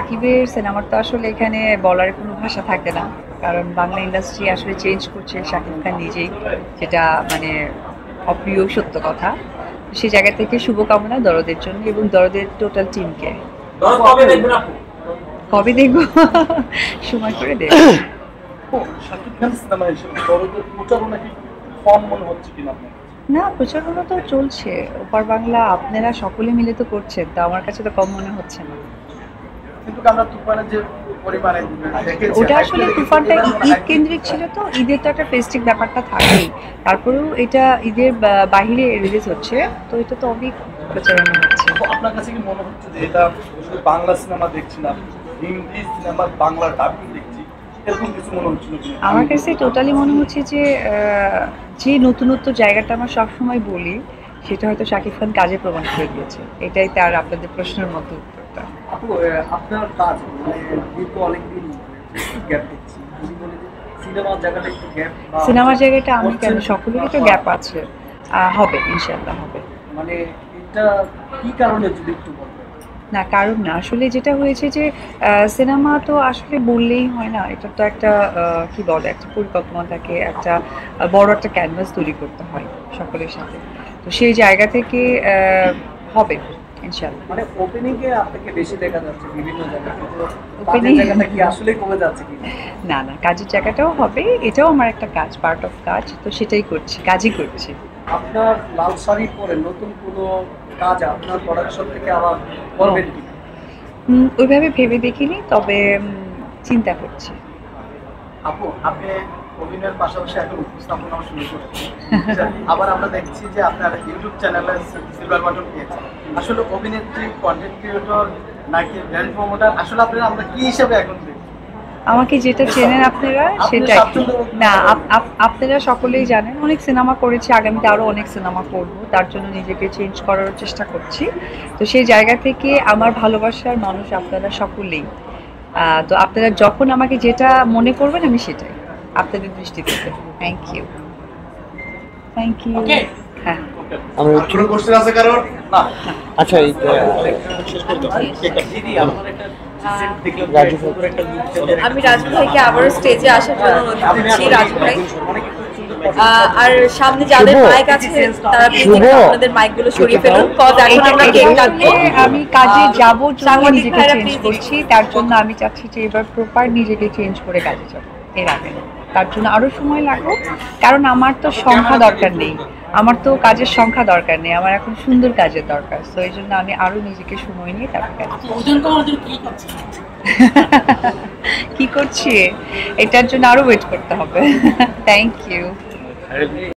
সাকিবের সিনেমার তো আসলে এখানে বলার কোনো ভাষা থাকে না, কারণ বাংলা ইন্ডাস্ট্রি আসলে চেঞ্জ করছে সাকিব খান নিজেই, যেটা মানে অপ্রিয় সত্য কথা। সেই জায়গা থেকে শুভকামনা দরদের জন্য এবং দরদের টোটাল টিমকে। কবে দেখবো? সময় করে দেখবো। না, প্রচারণা তো চলছে ওপার বাংলা, আপনারা সকলে মিলে তো করছেন, তো আমার কাছে তো কম মনে হচ্ছে না। ওটা আসলে তুফানটা ঈদ কেন্দ্রিক ছিল, তো ঈদের তো একটা ফেস্টিভ ব্যাপারটা থাকেই, তারপরেও এটা ঈদের বাহিরে রিলিজ হচ্ছে, তো এটা তো অনেক প্রচারণা হচ্ছে। আপনার কাছে কি মনে হচ্ছে যে এটা শুধু বাংলা সিনেমা দেখছি না, হিন্দি সিনেমা বাংলা ডাবিং দেখছি, এরকম কিছু মনে হচ্ছিল? আমার কাছে টোটালি মনে হচ্ছে যে যে নতুনত্ব জায়গাটা আমরা সবসময় বলি, সেটা হয়তো শাকিব খান কাজে প্রমাণ করে দিয়েছে। এটাই তার আপনাদের প্রশ্নের মতো উত্তরটা। আপনার কাজ মানে দীর্ঘ অনেকদিন গ্যাপ দিচ্ছি, সিনেমার জায়গাটা আমি কেন, সকলেরই তো গ্যাপ আছে, হবে ইনশাল্লাহ হবে। মানে এটা কি কারণে যদি একটু বলবেন? না, কারণ না, আসলে যেটা হয়েছে যে সিনেমা তো আসলে বললেই হয় না, এটা তো একটা কি বলে, একটা পরিকল্পনা থাকে, একটা বড় একটা ক্যানভাস তৈরি করতে হয় সকলের সাথে, তো সেই জায়গা থেকে হবে ইনশাআল্লাহ। মানে ওপেনিং এ আপনাকে বেশি দেখা যাচ্ছে বিভিন্ন জায়গায়, ওপেনিং জায়গাটা কি আসলে কমে যাচ্ছে কি? না না, কাজের জায়গাটাও হবে, এটাও আমার একটা কাজ, পার্ট অফ কাজ, তো সেটাই করছি, কাজই করছি। আপনার লাল শাড়ি পরে নতুন কোনো কাজ আপনার প্রোডাকশন থেকে আবার করবেন কি? ওইভাবে ভেবে দেখিনি, তবে চিন্তা করছি। আপু, আপনি অভিনয়ের পাশাপাশি এখন উপস্থাপনাও শুরু করেছেন, আবার আমরা দেখছি যে আপনার ইউটিউব চ্যানেলে সিলভার বাটন পেয়েছেন। আসলে অভিনেত্রী, কন্টেন্ট ক্রিয়েটর নাকি ব্র্যান্ড প্রমোটার, আসলে আপনারা আমরা কি হিসাবে এখন দেখি? আমাকে যেটা চেনেন আপনারা সেটাই। না, আপনারা সকলেই জানেন, অনেক সিনেমা করেছি, আগামীতে আরও অনেক সিনেমা করব, তার জন্য নিজেকে চেঞ্জ করার চেষ্টা করছি। তো সেই জায়গা থেকে আমার ভালোবাসার মানুষ আপনারা সকলেই, তো আপনারা যখন আমাকে যেটা মনে করবেন আমি সেটাই আপনাদের দৃষ্টিতে। Thank you, thank you. হ্যাঁ, আমরা কোনো কোশ্চেন আছে কারণ না? আচ্ছা, এই আমি রাজু ভাইকে আবারও স্টেজে আসার জন্য অনুরোধ করছি। রাজু ভাই, আর সামনে যাদের মাইক আছে তারা প্লিজ আপনাদের মাইকগুলো সরিয়ে ফেলুন, কজ এখন আমরা কেক কাটবো। আমি কাজে যাব, সাংবাদিক ভাইরা চেঞ্জ করছি, তার জন্য আমি চাচ্ছি যে এবার প্রপার নিজেকে চেঞ্জ করে কাজে যাব, এর আগে তার জন্য আরো সময় লাগুক, কারণ আমার তো সংখ্যা দরকার নেই, আমার তো কাজের সংখ্যা দরকার নেই, আমার এখন সুন্দর কাজের দরকার, তো এই জন্য আমি আরো নিজেকে সময় নিয়ে তারপর কাজ কি করছি, এটার জন্য আরো ওয়েট করতে হবে। Thank you.